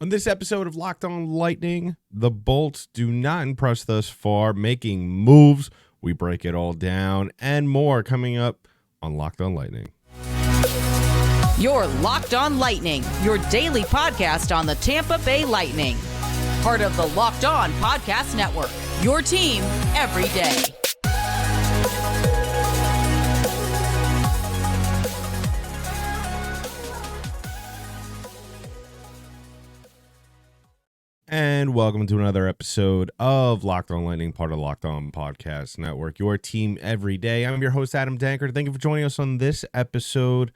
On this episode of Locked On Lightning, the Bolts do not impress thus far, making moves. We break it all down and more coming up on Locked On Lightning. You're Locked On Lightning, your daily podcast on the Tampa Bay Lightning. Part of the Locked On Podcast Network, your team every day. And welcome to another episode of Locked On Lightning, part of the Locked On Podcast Network, your team every day. I'm your host, Adam Henrique. Thank you for joining us on this episode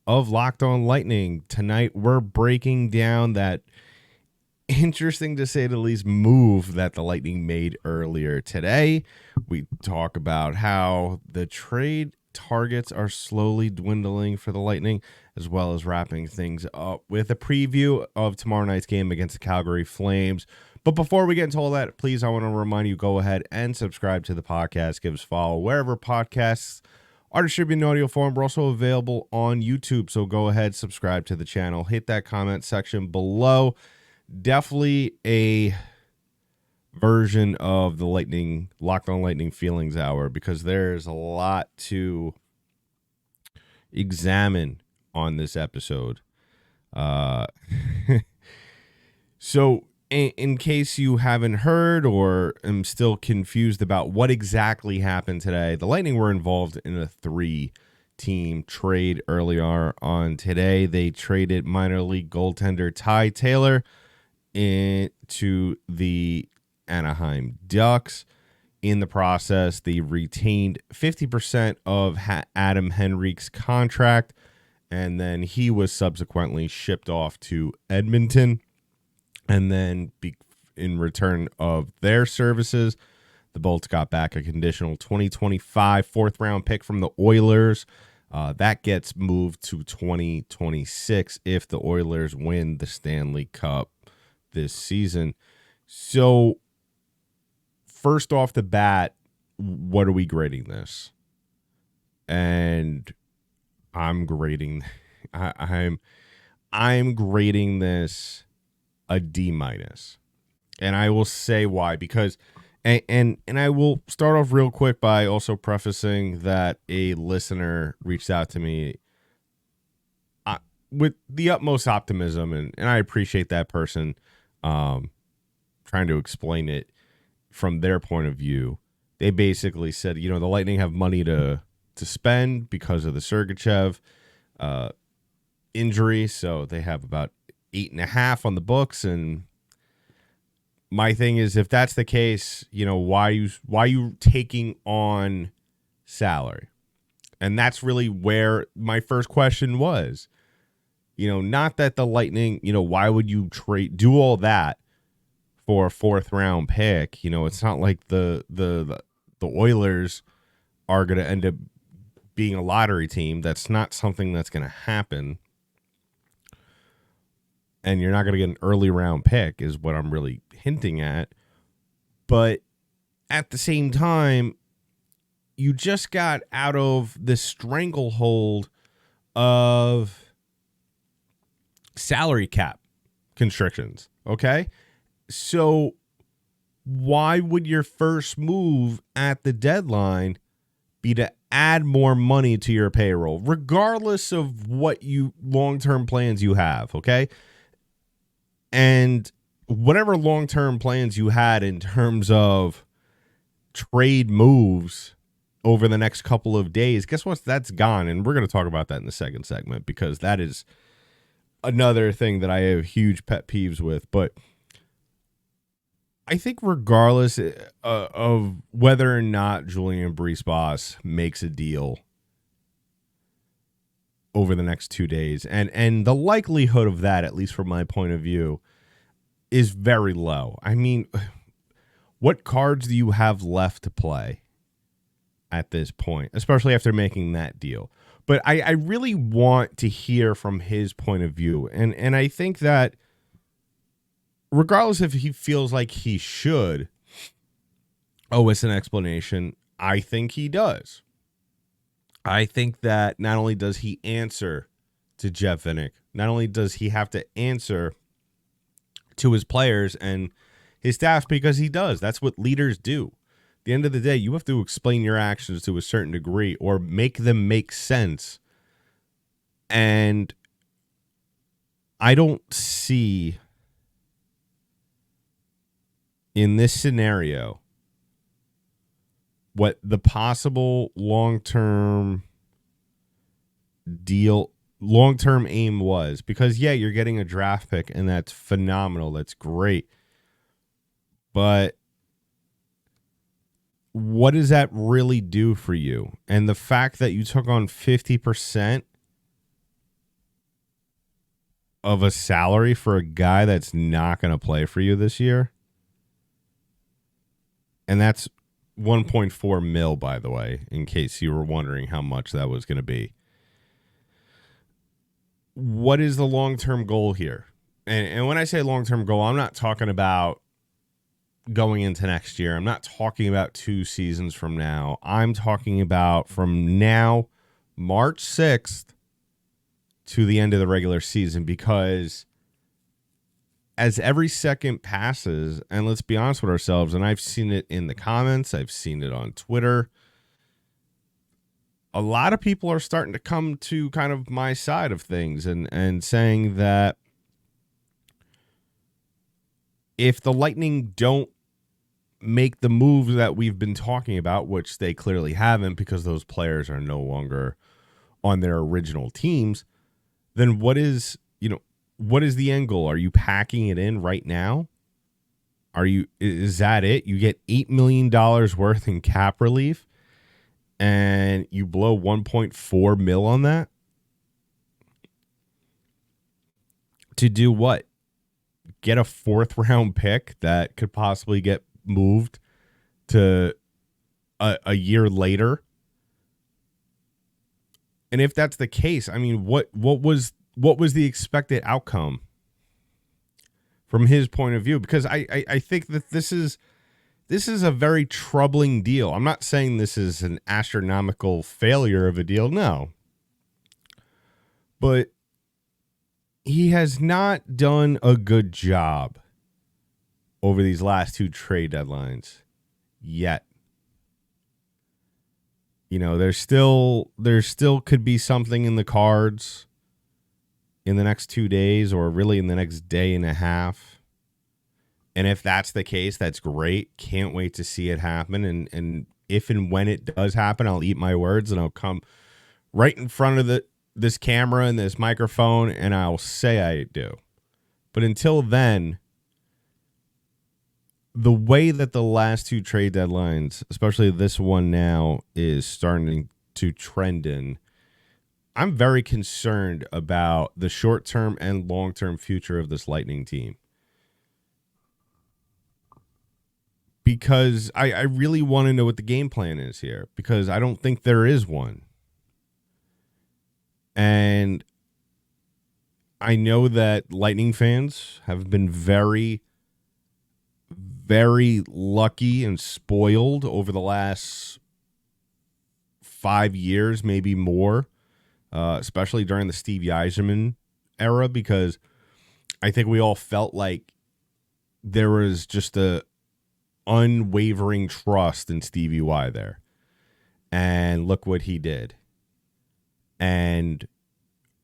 of Locked On Lightning. Tonight, we're breaking down that interesting, to say the least, move that the Lightning made earlier today. We talk about how the trade targets are slowly dwindling for the Lightning, as well as wrapping things up with a preview of tomorrow night's game against the Calgary Flames. But before we get into all that, please, I want to remind you, go ahead and subscribe to the podcast. Give us a follow wherever podcasts are distributed in audio form. We're also available on YouTube, so go ahead, subscribe to the channel. Hit that comment section below. Definitely a version of the Lightning, Locked On Lightning Feelings Hour, because there's a lot to examine on this episode. So in case you haven't heard or am still confused about what exactly happened today, the Lightning were involved in a 3-team trade earlier on today. They traded minor league goaltender Ty Taylor into the Anaheim Ducks. In the process, they retained 50% of Adam Henrique's contract, and then he was subsequently shipped off to Edmonton. And then in return of their services, the Bolts got back a conditional 2025 fourth-round pick from the Oilers. That gets moved to 2026 if the Oilers win the Stanley Cup this season. So, first off the bat, what are we grading this? And I'm grading I'm grading this a D-. And I will say why, because and I will start off real quick by also prefacing that a listener reached out to me with the utmost optimism, and I appreciate that person trying to explain it from their point of view. They basically said, the Lightning have money to spend because of the Sergachev injury, so they have about 8.5 on the books. And my thing is, if that's the case, why you taking on salary? And that's really where my first question was. Not that the Lightning, why would you do all that for a fourth-round pick? It's not like the Oilers are going to end up being a lottery team. That's not something that's going to happen. And you're not going to get an early round pick is what I'm really hinting at. But at the same time, you just got out of the stranglehold of salary cap constrictions, okay? So why would your first move at the deadline be to add more money to your payroll, regardless of what long-term plans you have, okay? And whatever long-term plans you had in terms of trade moves over the next couple of days, guess what? That's gone. And we're going to talk about that in the second segment, because that is another thing that I have huge pet peeves with. But I think regardless of whether or not Julien Brisebois makes a deal over the next 2 days, and the likelihood of that, at least from my point of view, is very low. I mean, what cards do you have left to play at this point, especially after making that deal? But I really want to hear from his point of view, and I think that regardless if he feels like he should owe us an explanation, I think he does. I think that not only does he answer to Jeff Vinik, not only does he have to answer to his players and his staff, because he does. That's what leaders do. At the end of the day, you have to explain your actions to a certain degree or make them make sense. And I don't see in this scenario what the possible long-term aim was. Because, yeah, you're getting a draft pick, and that's phenomenal. That's great. But what does that really do for you? And the fact that you took on 50% of a salary for a guy that's not going to play for you this year, and that's 1.4 mil, by the way, in case you were wondering how much that was going to be. What is the long-term goal here? And when I say long-term goal, I'm not talking about going into next year. I'm not talking about 2 seasons from now. I'm talking about from now, March 6th, to the end of the regular season, because as every second passes, and let's be honest with ourselves, and I've seen it in the comments, I've seen it on Twitter, a lot of people are starting to come to kind of my side of things and saying that if the Lightning don't make the moves that we've been talking about, which they clearly haven't because those players are no longer on their original teams, then what is the end goal? Are you packing it in right now? Is that it? You get $8 million worth in cap relief and you blow 1.4 mil on that? To do what? Get a 4th round pick that could possibly get moved to a year later? And if that's the case, I mean, what was the expected outcome from his point of view? Because I think that this is a very troubling deal. I'm not saying this is an astronomical failure of a deal, no. But he has not done a good job over these last 2 trade deadlines yet. You know, there still could be something in the cards in the next 2 days, or really in the next day and a half. And if that's the case, that's great. Can't wait to see it happen. And if and when it does happen, I'll eat my words and I'll come right in front of this camera and this microphone and I'll say I do. But until then, the way that the last 2 trade deadlines, especially this one now, is starting to trend in, I'm very concerned about the short-term and long-term future of this Lightning team. Because I really want to know what the game plan is here, because I don't think there is one. And I know that Lightning fans have been very, very lucky and spoiled over the last 5 years, maybe more, especially during the Steve Yzerman era, because I think we all felt like there was just a unwavering trust in Stevie Y there. And look what he did. And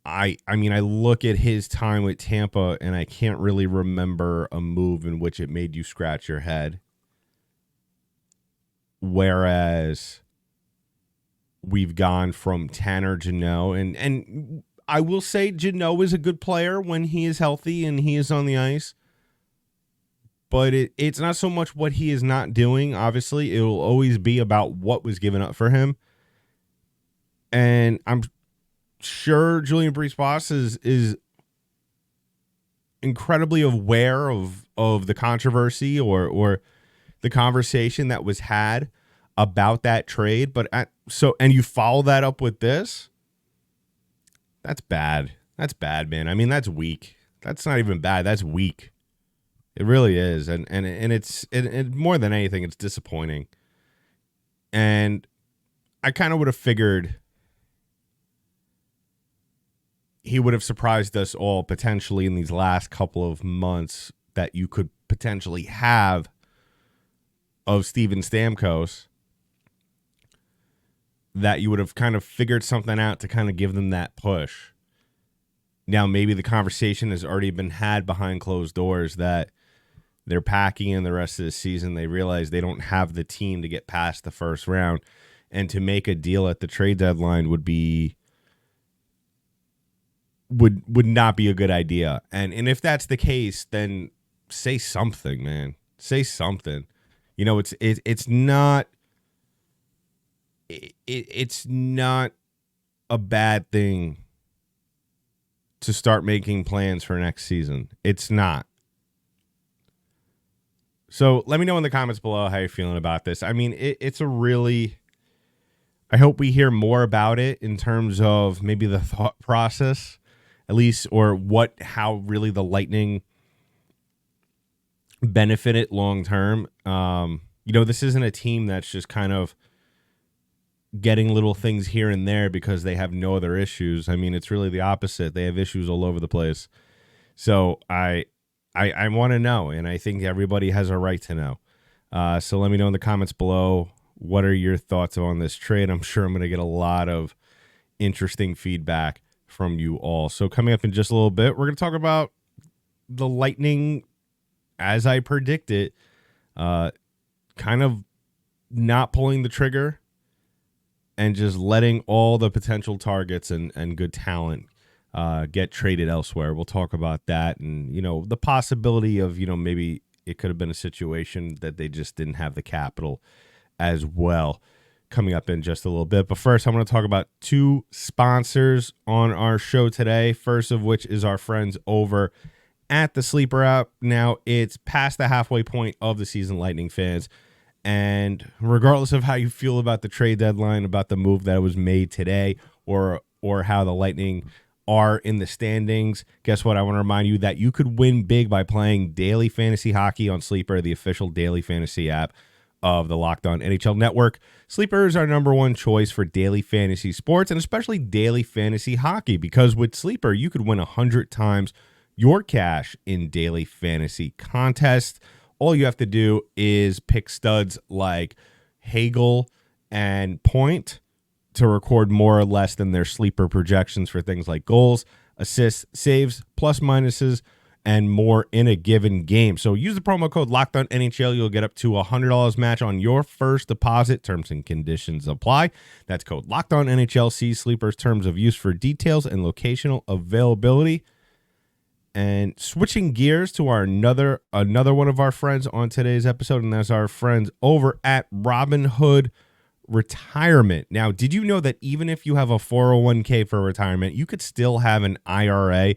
I mean, I look at his time with Tampa and I can't really remember a move in which it made you scratch your head. Whereas we've gone from Tanner Jeannot, and I will say Jeannot is a good player when he is healthy and he is on the ice. But it's not so much what he is not doing. Obviously, it will always be about what was given up for him. And I'm sure Julien Brisebois is incredibly aware of the controversy or the conversation that was had about that trade. But and you follow that up with this? That's bad. That's bad, man. I mean, that's weak. That's not even bad. That's weak. It really is, and it's more than anything, it's disappointing. And I kind of would have figured he would have surprised us all potentially in these last couple of months that you could potentially have of Steven Stamkos, that you would have kind of figured something out to kind of give them that push. Now, maybe the conversation has already been had behind closed doors that they're packing in the rest of the season. They realize they don't have the team to get past the first round, and to make a deal at the trade deadline would not be a good idea. And if that's the case, then say something, man. Say something. You know, it's not a bad thing to start making plans for next season. It's not. So let me know in the comments below how you're feeling about this. I mean, it's a really... I hope we hear more about it in terms of maybe the thought process, at least, or how really the Lightning benefit it long term. This isn't a team that's just kind of getting little things here and there because they have no other issues. I mean, it's really the opposite. They have issues all over the place. So I want to know, and I think everybody has a right to know. So let me know in the comments below, what are your thoughts on this trade? I'm sure I'm going to get a lot of interesting feedback from you all. So coming up in just a little bit, we're going to talk about the Lightning, as I predicted, kind of not pulling the trigger and just letting all the potential targets and good talent get traded elsewhere. We'll talk about that, and the possibility of maybe it could have been a situation that they just didn't have the capital as well, coming up in just a little bit. But first, I'm going to talk about two sponsors on our show today. First of which is our friends over at the Sleeper app. Now, it's past the halfway point of the season, Lightning fans. And regardless of how you feel about the trade deadline, about the move that was made today, or how the Lightning are in the standings, guess what? I want to remind you that you could win big by playing daily fantasy hockey on Sleeper, the official daily fantasy app of the Locked On NHL Network. Sleeper is our number one choice for daily fantasy sports, and especially daily fantasy hockey, because with Sleeper, you could win 100 times your cash in daily fantasy contests. All you have to do is pick studs like Hagel and Point to record more or less than their Sleeper projections for things like goals, assists, saves, plus minuses, and more in a given game. So use the promo code LOCKEDONNHL. You'll get up to $100 match on your first deposit. Terms and conditions apply. That's code LOCKEDONNHL. See Sleeper's terms of use for details and locational availability. And switching gears to another one of our friends on today's episode, and that's our friends over at Robinhood Retirement. Now, did you know that even if you have a 401k for retirement, you could still have an IRA?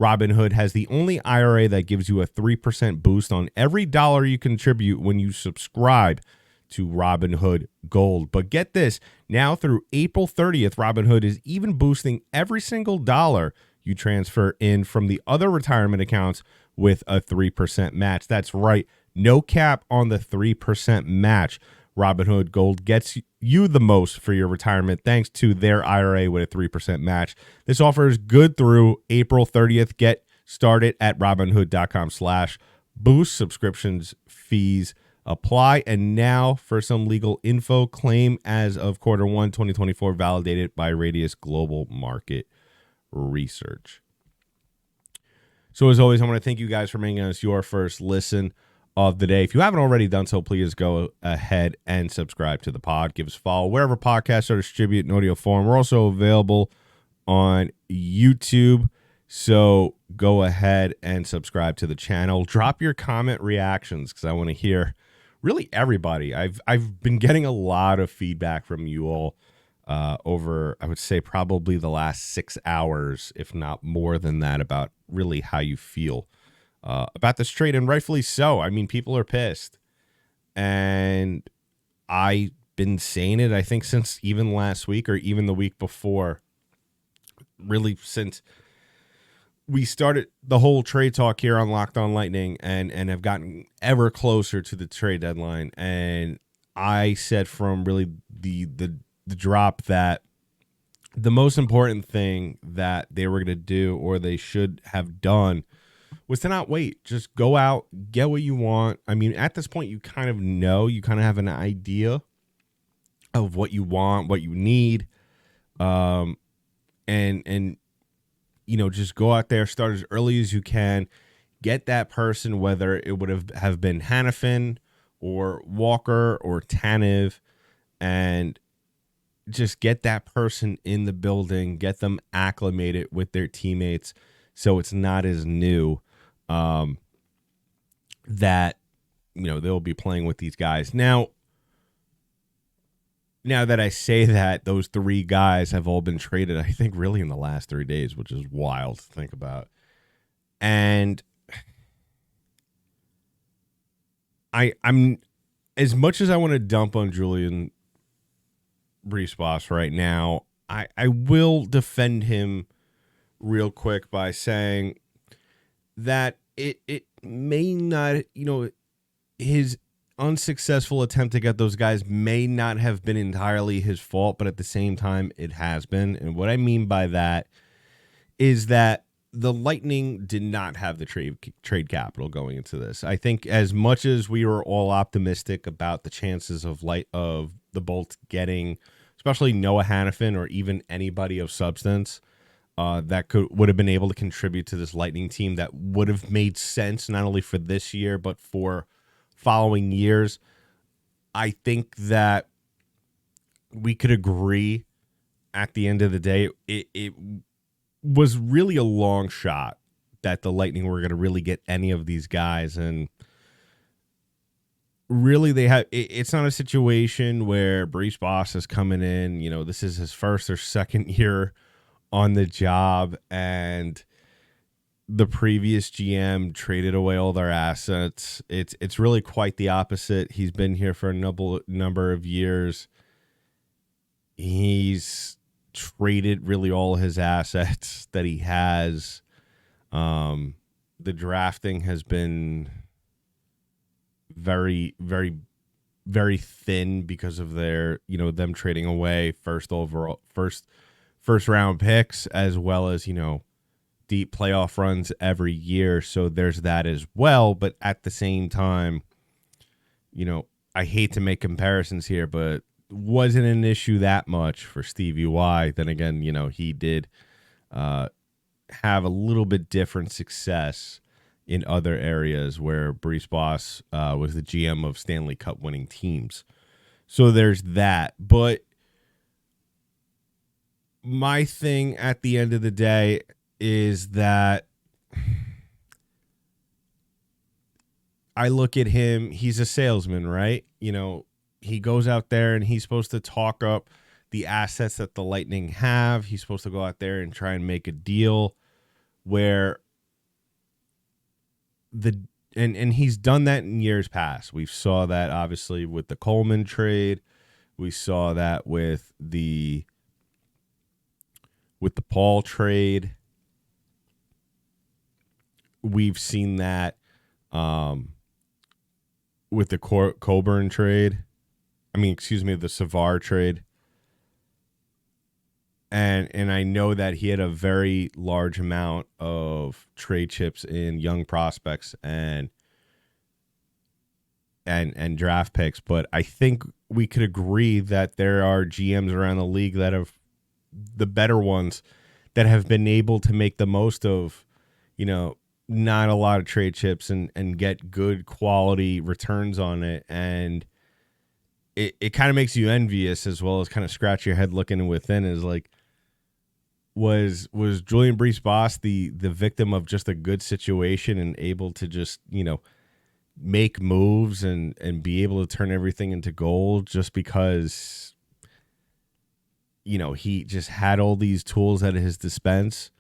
Robinhood has the only IRA that gives you a 3% boost on every dollar you contribute when you subscribe to Robinhood Gold. But get this, now through April 30th, Robinhood is even boosting every single dollar you transfer in from the other retirement accounts with a 3% match. That's right, no cap on the 3% match. Robinhood Gold gets you the most for your retirement thanks to their IRA with a 3% match. This offer is good through April 30th. Get started at Robinhood.com/boost. Subscriptions fees apply. And now for some legal info. Claim as of Q1 2024, validated by Radius Global Market Research. So as always, I want to thank you guys for making us your first listen of the day. If you haven't already done so, please go ahead and subscribe to the pod. Give us a follow wherever podcasts are distributed in audio form. We're also available on YouTube, so go ahead and subscribe to the channel. Drop your comment reactions because I want to hear really everybody. I've been getting a lot of feedback from you all over, I would say, probably the last 6 hours, if not more than that, about really how you feel about this trade, and rightfully so. I mean, people are pissed, and I've been saying it, I think, since even last week or even the week before, really since we started the whole trade talk here on Locked On Lightning, and have gotten ever closer to the trade deadline. And I said from really the drop that the most important thing that they were going to do, or they should have done, was to not wait. Just go out, get what you want. I mean, at this point, you kind of know, you kind of have an idea of what you want, what you need, and just go out there, start as early as you can, get that person, whether it would have been Hannafin or Walker or Tanev, and just get that person in the building, get them acclimated with their teammates, so it's not as new that they'll be playing with these guys. Now that I say that, those 3 guys have all been traded, I think, really in the last 3 days, which is wild to think about. And I'm as much as I want to dump on Julian Brisebois right now, I will defend him real quick by saying that it may not, his unsuccessful attempt to get those guys may not have been entirely his fault, but at the same time, it has been. And what I mean by that is that the Lightning did not have the trade capital going into this. I think as much as we were all optimistic about the chances of the Bolts getting, especially Noah Hannafin or even anybody of substance that would have been able to contribute to this Lightning team that would have made sense not only for this year but for following years, I think that we could agree at the end of the day it was really a long shot that the Lightning were going to really get any of these guys. And really it's not a situation where Brisebois is coming in, this is his first or second year on the job, and the previous GM traded away all their assets. It's really quite the opposite. He's been here for a number of years. He's traded really all his assets that he has. The drafting has been very, very, very thin because of their, them trading away first round picks, as well as, deep playoff runs every year. So there's that as well. But at the same time, I hate to make comparisons here, but wasn't an issue that much for Stevie Y. Then again, he did have a little bit different success in other areas where Brisebois was the GM of Stanley Cup winning teams. So there's that. But my thing at the end of the day is that I look at him, he's a salesman, right? He goes out there and he's supposed to talk up the assets that the Lightning have. He's supposed to go out there and try and make a deal where and he's done that in years past. We saw that obviously with the Coleman trade. We saw that with the Paul trade. We've seen that with the Coburn trade. The Savard trade. And I know that he had a very large amount of trade chips in young prospects and draft picks, but I think we could agree that there are GMs around the league that have the better ones that have been able to make the most of, not a lot of trade chips and get good quality returns on it. And it kind of makes you envious, as well as kind of scratch your head looking within, is like, was Julian Brisebois the victim of just a good situation and able to just, make moves and be able to turn everything into gold just because, he just had all these tools at his dispense?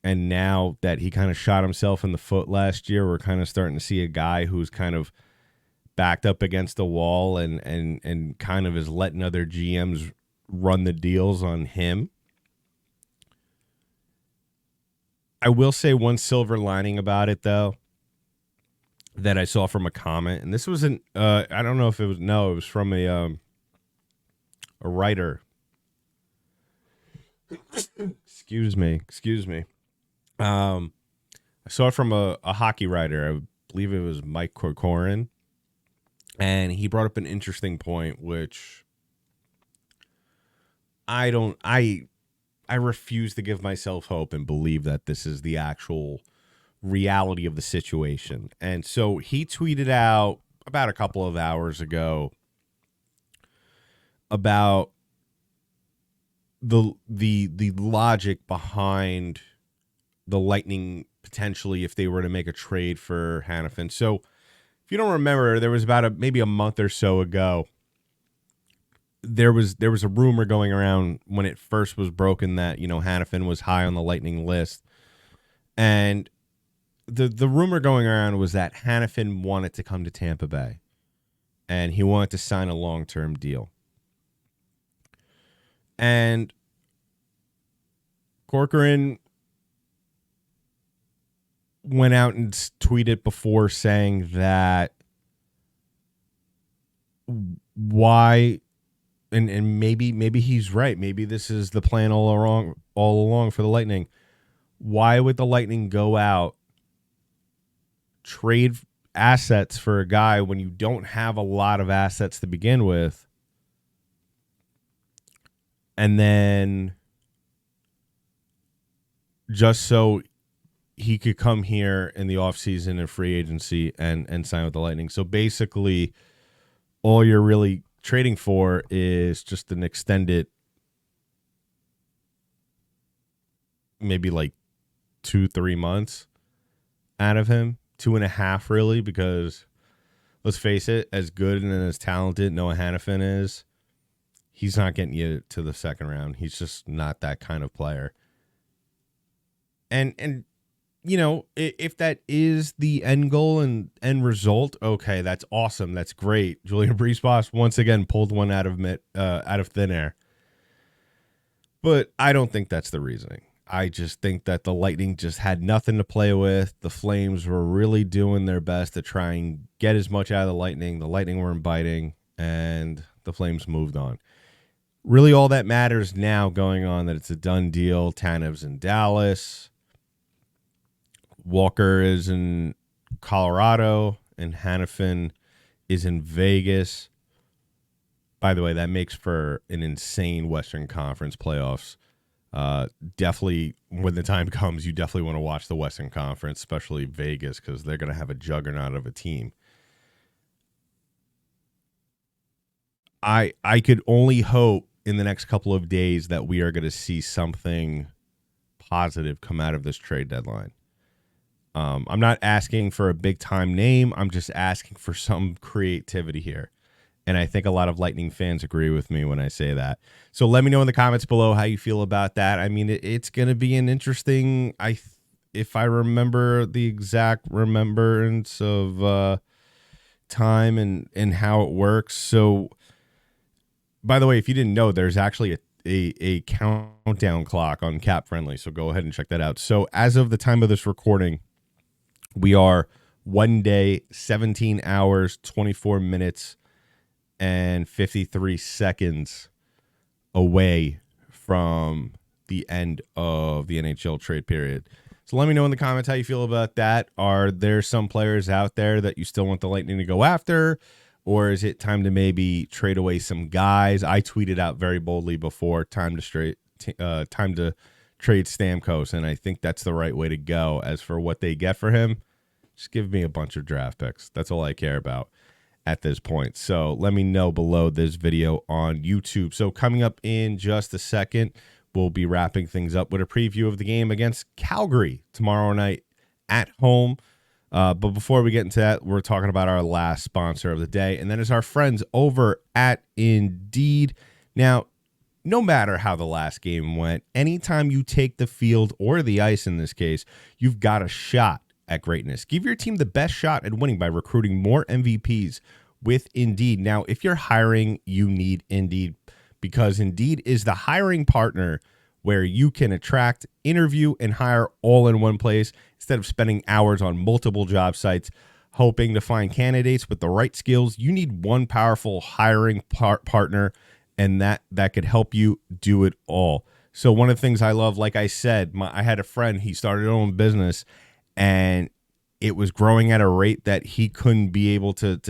And now that he kind of shot himself in the foot last year, we're kind of starting to see a guy who's kind of backed up against the wall and kind of is letting other GMs run the deals on him. I will say one silver lining about it, though, that I saw from a comment, and this wasn't, I don't know if it was, no, it was from a writer. Excuse me. I saw it from a hockey writer. I believe it was Mike Corcoran. And he brought up an interesting point, which I refuse to give myself hope and believe that this is the actual reality of the situation. And so he tweeted out about a couple of hours ago about the logic behind the Lightning potentially if they were to make a trade for Hanifin. So if you don't remember, there was about maybe a month or so ago, there was a rumor going around when it first was broken that, Hanifin was high on the Lightning list. And the rumor going around was that Hanifin wanted to come to Tampa Bay and he wanted to sign a long-term deal. And Corcoran went out and tweeted before saying that why, and maybe he's right. Maybe this is the plan all along for the Lightning. Why would the Lightning go out, trade assets for a guy when you don't have a lot of assets to begin with, and then just so he could come here in the offseason and free agency and sign with the Lightning? So basically, all you're really trading for is just an extended, maybe like 2-3 months out of him. 2.5 really, because let's face it, as good and as talented Noah Hanifin is, he's not getting you to the second round. He's just not that kind of player. And if that is the end goal and end result, okay, that's awesome. That's great. Julian Brisebois once again pulled one out of thin air. But I don't think that's the reasoning. I just think that the Lightning just had nothing to play with. The Flames were really doing their best to try and get as much out of the Lightning. The Lightning weren't biting, and the Flames moved on. Really, all that matters now going on that it's a done deal. Tanev's in Dallas. Walker is in Colorado, and Hanifin is in Vegas. By the way, that makes for an insane Western Conference playoffs. Definitely, when the time comes, you definitely want to watch the Western Conference, especially Vegas, because they're going to have a juggernaut of a team. I could only hope in the next couple of days that we are going to see something positive come out of this trade deadline. I'm not asking for a big time name. I'm just asking for some creativity here. And I think a lot of Lightning fans agree with me when I say that. So let me know in the comments below how you feel about that. I mean, it's going to be an interesting, if I remember the exact remembrance of time and how it works. So, by the way, if you didn't know, there's actually a countdown clock on Cap Friendly. So go ahead and check that out. So as of the time of this recording, we are 1 day, 17 hours, 24 minutes, and 53 seconds away from the end of the NHL trade period. So let me know in the comments how you feel about that. Are there some players out there that you still want the Lightning to go after? Or is it time to maybe trade away some guys? I tweeted out very boldly before, time to trade Stamkos, and I think that's the right way to go. As for what they get for him, just give me a bunch of draft picks. That's all I care about at this point. So let me know below this video on YouTube. So coming up in just a second, we'll be wrapping things up with a preview of the game against Calgary tomorrow night at home. But before we get into that, we're talking about our last sponsor of the day, and that is our friends over at Indeed. Now, no matter how the last game went, anytime you take the field or the ice in this case, you've got a shot at greatness. Give your team the best shot at winning by recruiting more MVPs with Indeed. Now, if you're hiring, you need Indeed, because Indeed is the hiring partner where you can attract, interview, and hire all in one place instead of spending hours on multiple job sites hoping to find candidates with the right skills. You need one powerful hiring partner, and that could help you do it all. So one of the things I love, like I said, I had a friend, he started his own business, and it was growing at a rate that he couldn't be able to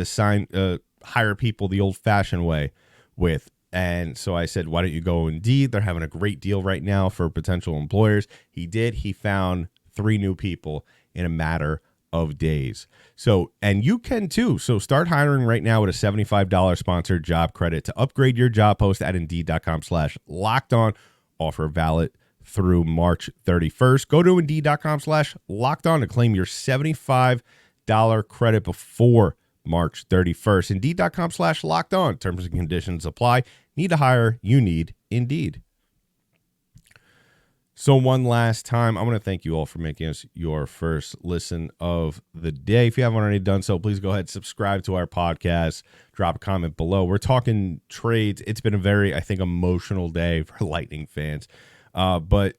hire people the old-fashioned way with. And so I said, why don't you go Indeed? They're having a great deal right now for potential employers. He did. He found 3 new people in a matter of days. So, and you can too. So start hiring right now with a $75 sponsored job credit to upgrade your job post at Indeed.com/lockedon. Offer valid through March 31st. Go to Indeed.com/lockedon to claim your $75 credit before March 31st. Indeed.com/lockedon. Terms and conditions apply. Need to hire? You need Indeed. So one last time, I want to thank you all for making us your first listen of the day. If you haven't already done so, please go ahead and subscribe to our podcast. Drop a comment below. We're talking trades. It's been a very, I think, emotional day for Lightning fans. But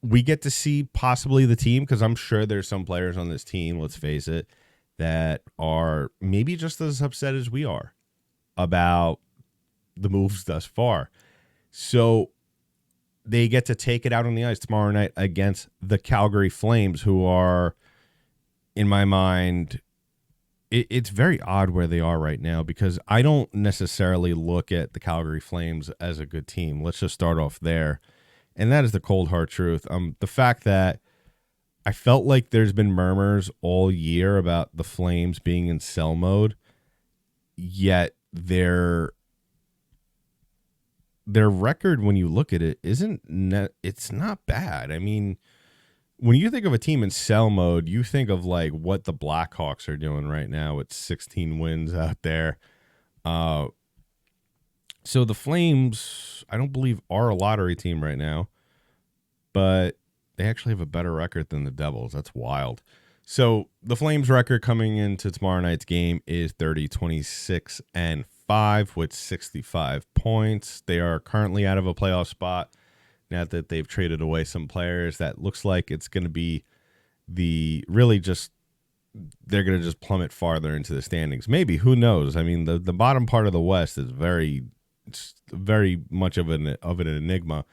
we get to see possibly the team, because I'm sure there's some players on this team, let's face it, that are maybe just as upset as we are about the moves thus far. So they get to take it out on the ice tomorrow night against the Calgary Flames, who are, in my mind, it's very odd where they are right now, because I don't necessarily look at the Calgary Flames as a good team. Let's just start off there. And that is the cold hard truth. The fact that I felt like there's been murmurs all year about the Flames being in sell mode, yet their record, when you look at it, it's not bad. I mean, when you think of a team in sell mode, you think of like what the Blackhawks are doing right now with 16 wins out there. So the Flames, I don't believe, are a lottery team right now, but they actually have a better record than the Devils. That's wild. So the Flames record coming into tomorrow night's game is 30-26-5 with 65 points. They are currently out of a playoff spot now that they've traded away some players. That looks like it's going to be they're going to just plummet farther into the standings. Maybe, who knows? I mean, the bottom part of the West is very much of an enigma,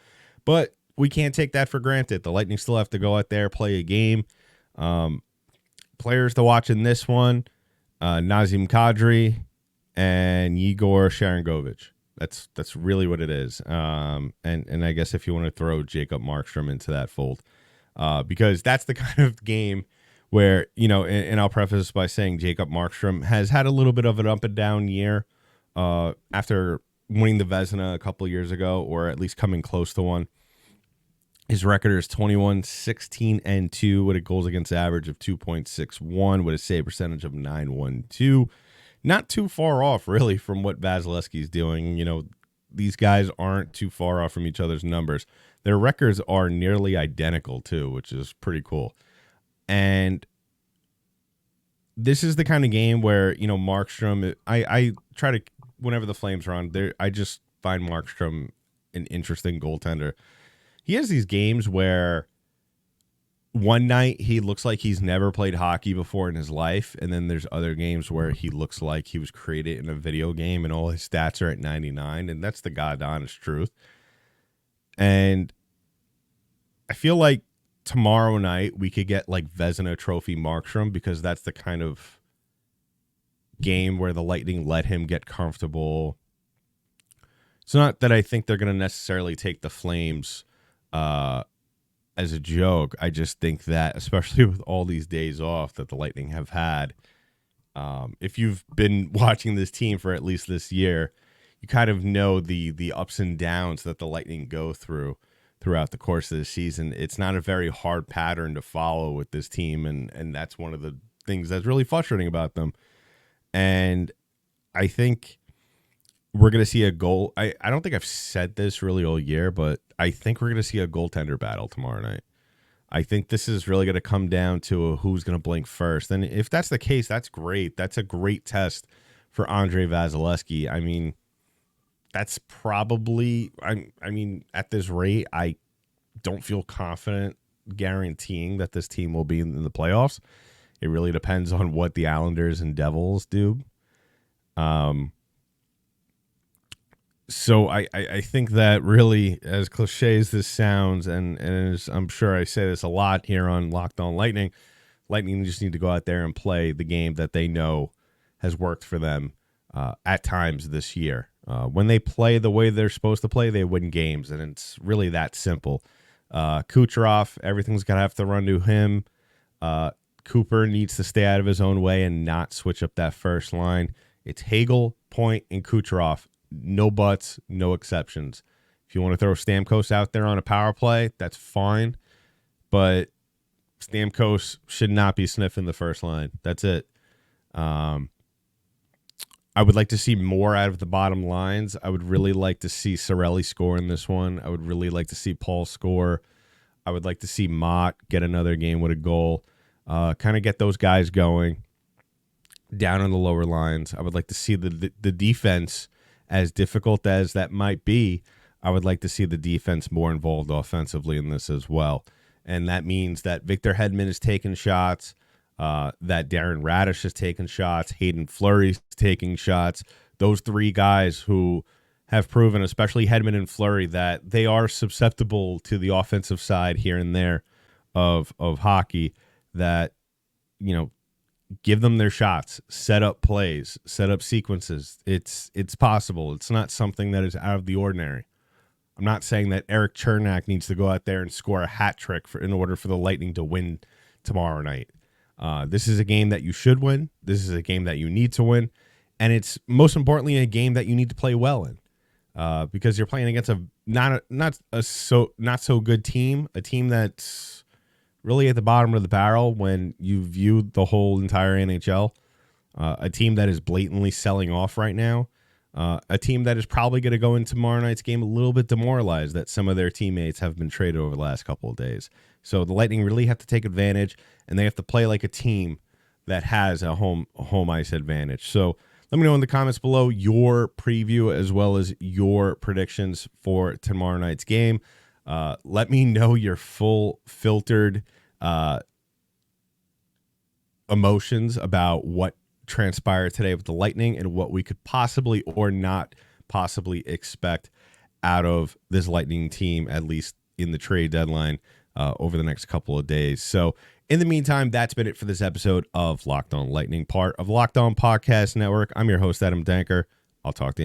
but we can't take that for granted. The Lightning still have to go out there, play a game. Players to watch in this one, Nazem Kadri and Yegor Sharangovich. That's really what it is. And I guess if you want to throw Jacob Markstrom into that fold, because that's the kind of game where, and I'll preface by saying Jacob Markstrom has had a little bit of an up and down year after winning the Vezina a couple of years ago, or at least coming close to one. His record is 21-16-2 with a goals against average of 2.61 with a save percentage of 912. Not too far off, really, from what Vasilevsky's doing. These guys aren't too far off from each other's numbers. Their records are nearly identical, too, which is pretty cool. And this is the kind of game where, Markstrom, I try to, whenever the Flames are on, I just find Markstrom an interesting goaltender. He has these games where one night he looks like he's never played hockey before in his life, and then there's other games where he looks like he was created in a video game and all his stats are at 99, and that's the god honest truth. And I feel like tomorrow night we could get like Vezina Trophy Markstrom, because that's the kind of game where the Lightning let him get comfortable. It's not that I think they're going to necessarily take the Flames as a joke. I just think that, especially with all these days off that the Lightning have had, if you've been watching this team for at least this year, you kind of know the ups and downs that the Lightning go throughout the course of the season. It's not a very hard pattern to follow with this team, and that's one of the things that's really frustrating about them. And I think we're going to see a goal. I don't think I've said this really all year, but I think we're going to see a goaltender battle tomorrow night. I think this is really going to come down to who's going to blink first. And if that's the case, that's great. That's a great test for Andrei Vasilevsky. I mean, that's probably, I mean, at this rate, I don't feel confident guaranteeing that this team will be in the playoffs. It really depends on what the Islanders and Devils do. So I think that really, as cliche as this sounds, and as I'm sure I say this a lot here on Locked On Lightning, Lightning just need to go out there and play the game that they know has worked for them at times this year. When they play the way they're supposed to play, they win games, and it's really that simple. Kucherov, everything's going to have to run to him. Cooper needs to stay out of his own way and not switch up that first line. It's Hagel, Point, and Kucherov. No buts, no exceptions. If you want to throw Stamkos out there on a power play, that's fine. But Stamkos should not be sniffing the first line. That's it. I would like to see more out of the bottom lines. I would really like to see Cirelli score in this one. I would really like to see Paul score. I would like to see Mott get another game with a goal. Kind of get those guys going down on the lower lines. I would like to see the defense, as difficult as that might be, I would like to see the defense more involved offensively in this as well. And that means that Victor Hedman is taking shots, that Darren Radish is taking shots, Hayden Fleury's taking shots. Those three guys who have proven, especially Hedman and Fleury, that they are susceptible to the offensive side here and there of hockey, that, you know, give them their shots, set up plays, set up sequences. It's possible. It's not something that is out of the ordinary. I'm not saying that Eric Chernak needs to go out there and score a hat trick in order for the Lightning to win tomorrow night. This is a game that you should win. This is a game that you need to win. And it's most importantly a game that you need to play well in, because you're playing against a not so good team, a team that's really at the bottom of the barrel when you view the whole entire NHL, a team that is blatantly selling off right now, a team that is probably going to go into tomorrow night's game a little bit demoralized that some of their teammates have been traded over the last couple of days. So the Lightning really have to take advantage, and they have to play like a team that has a home ice advantage. So let me know in the comments below your preview as well as your predictions for tomorrow night's game. Let me know your full filtered emotions about what transpired today with the Lightning and what we could possibly or not possibly expect out of this Lightning team, at least in the trade deadline over the next couple of days. So in the meantime, that's been it for this episode of Locked On Lightning, part of Locked On Podcast Network. I'm your host, Adam Danker. I'll talk to you.